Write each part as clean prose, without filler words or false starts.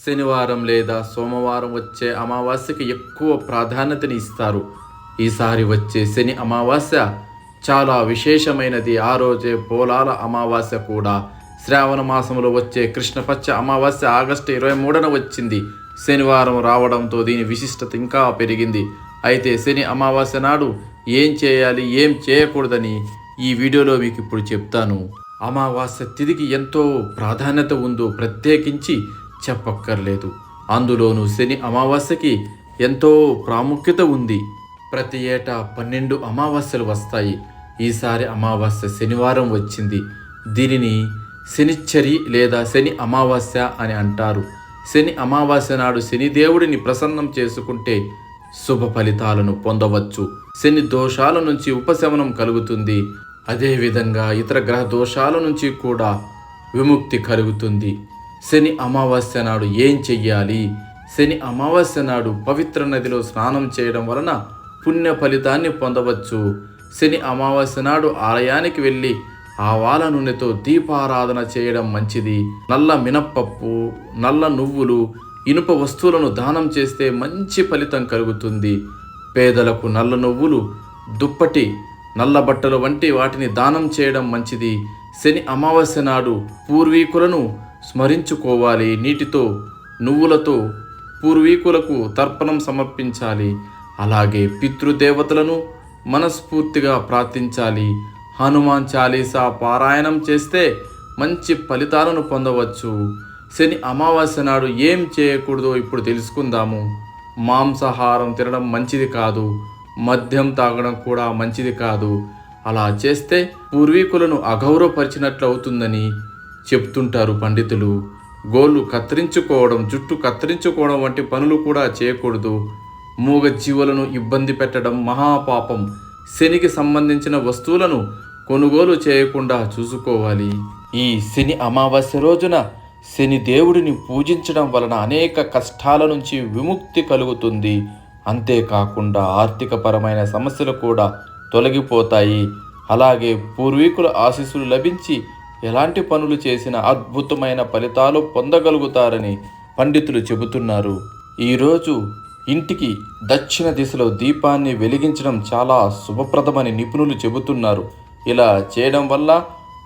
శనివారం లేదా సోమవారం వచ్చే అమావాస్యకి ఎక్కువ ప్రాధాన్యతని ఇస్తారు. ఈసారి వచ్చే శని అమావాస్య చాలా విశేషమైనది. ఆ రోజే పోలాల అమావాస్య కూడా. శ్రావణ మాసంలో వచ్చే కృష్ణపక్ష అమావాస్య ఆగస్టు 23న వచ్చింది. శనివారం రావడంతో దీని విశిష్టత ఇంకా పెరిగింది. అయితే శని అమావాస్య నాడు ఏం చేయాలి, ఏం చేయకూడదని ఈ వీడియోలో మీకు ఇప్పుడు చెప్తాను. అమావాస్య తిథికి ఎంతో ప్రాధాన్యత ఉందో ప్రత్యేకించి చెప్పక్కర్లేదు. అందులోనూ శని అమావాస్యకి ఎంతో ప్రాముఖ్యత ఉంది. ప్రతి ఏటా 12 అమావాస్యలు వస్తాయి. ఈసారి అమావాస్య శనివారం వచ్చింది. దీనిని శనిచ్చరి లేదా శని అమావాస్య అని అంటారు. శని అమావాస్య నాడు శనిదేవుడిని ప్రసన్నం చేసుకుంటే శుభ ఫలితాలను పొందవచ్చు. శని దోషాల నుంచి ఉపశమనం కలుగుతుంది. అదేవిధంగా ఇతర గ్రహ దోషాల నుంచి కూడా విముక్తి కలుగుతుంది. శని అమావాస్య నాడు ఏం చెయ్యాలి? శని అమావాస్య నాడు పవిత్ర నదిలో స్నానం చేయడం వలన పుణ్య ఫలితాన్ని పొందవచ్చు. శని అమావాస్య నాడు ఆలయానికి వెళ్ళి ఆవాల నూనెతో దీపారాధన చేయడం మంచిది. నల్ల మినప్పప్పు, నల్ల నువ్వులు, ఇనుప వస్తువులను దానం చేస్తే మంచి ఫలితం కలుగుతుంది. పేదలకు నల్ల నువ్వులు, దుప్పటి, నల్ల బట్టలు వంటి వాటిని దానం చేయడం మంచిది. శని అమావాస్య నాడు పూర్వీకులను స్మరించుకోవాలి. నీటితో, నువ్వులతో పూర్వీకులకు తర్పణం సమర్పించాలి. అలాగే పితృదేవతలను మనస్ఫూర్తిగా ప్రార్థించాలి. హనుమాన్ చాలీసా పారాయణం చేస్తే మంచి ఫలితాలను పొందవచ్చు. శని అమావాస్య నాడు ఏం చేయకూడదో ఇప్పుడు తెలుసుకుందాము. మాంసాహారం తినడం మంచిది కాదు. మద్యం తాగడం కూడా మంచిది కాదు. అలా చేస్తే పూర్వీకులను అగౌరవపరిచినట్లు అవుతుందని చెప్తుంటారు పండితులు. గోళ్ళు కత్తిరించుకోవడం, జుట్టు కత్తిరించుకోవడం వంటి పనులు కూడా చేయకూడదు. మూగ జీవులను ఇబ్బంది పెట్టడం మహాపాపం. శనికి సంబంధించిన వస్తువులను కొనుగోలు చేయకుండా చూసుకోవాలి. ఈ శని అమావాస్య రోజున శని దేవుడిని పూజించడం వలన అనేక కష్టాల నుంచి విముక్తి కలుగుతుంది. అంతేకాకుండా ఆర్థికపరమైన సమస్యలు కూడా తొలగిపోతాయి. అలాగే పూర్వీకుల ఆశీస్సులు లభించి ఎలాంటి పనులు చేసినా అద్భుతమైన ఫలితాలు పొందగలుగుతారని పండితులు చెబుతున్నారు. ఈరోజు ఇంటికి దక్షిణ దిశలో దీపాన్ని వెలిగించడం చాలా శుభప్రదమని నిపుణులు చెబుతున్నారు. ఇలా చేయడం వల్ల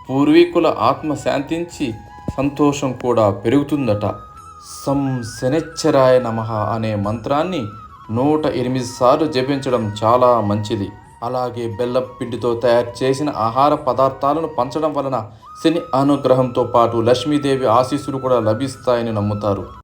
పూర్వీకుల ఆత్మ శాంతించి సంతోషం కూడా పెరుగుతుందట. సం శనిశ్చరాయ నమః అనే మంత్రాన్ని 108 సార్లు జపించడం చాలా మంచిది. అలాగే బెల్లం పిండితో తయారు చేసిన ఆహార పదార్థాలను పంచడం వలన శని అనుగ్రహంతో పాటు లక్ష్మీదేవి ఆశీస్సులు కూడా లభిస్తాయని నమ్ముతారు.